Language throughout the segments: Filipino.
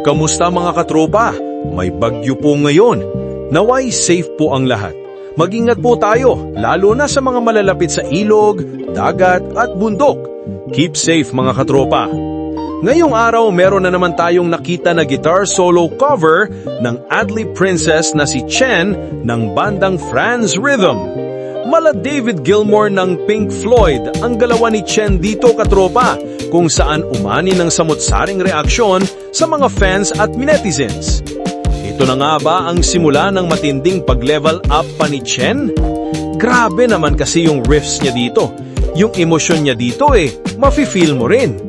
Kamusta mga katropa? May bagyo po ngayon. Naway safe po ang lahat. Mag-ingat po tayo, lalo na sa mga malalapit sa ilog, dagat at bundok. Keep safe mga katropa. Ngayong araw meron na naman tayong nakita na guitar solo cover ng Adley Princess na si Chen ng bandang Franz Rhythm. Mala David Gilmour ng Pink Floyd ang galawan ni Chen dito katropa, kung saan umani ng samot-saring reaksyon sa mga fans at netizens. Ito na nga ba ang simula ng matinding pag-level up pa ni Chen? Grabe naman kasi yung riffs niya dito. Yung emosyon niya dito mafe-feel mo rin.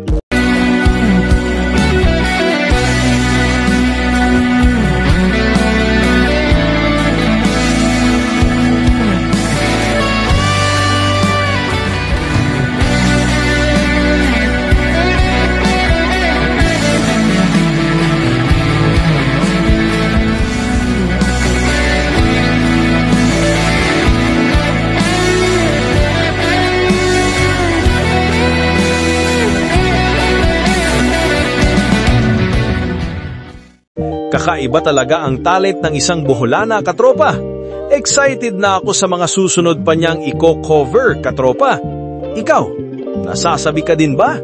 Kakaiba talaga ang talent ng isang Boholana katropa. Excited na ako sa mga susunod pa niyang i-cover katropa. Ikaw, nasasabi ka din ba?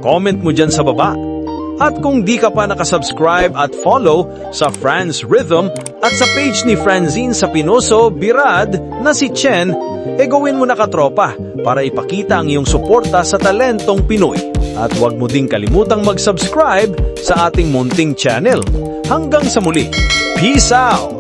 Comment mo dyan sa baba. At kung di ka pa nakasubscribe at follow sa Franz Rhythm at sa page ni Franzine Sapinoso Birad na si Chen, gawin mo na katropa para ipakita ang iyong suporta sa talentong Pinoy. At huwag mo ding kalimutang mag-subscribe sa ating munting channel. Hanggang sa muli, peace out!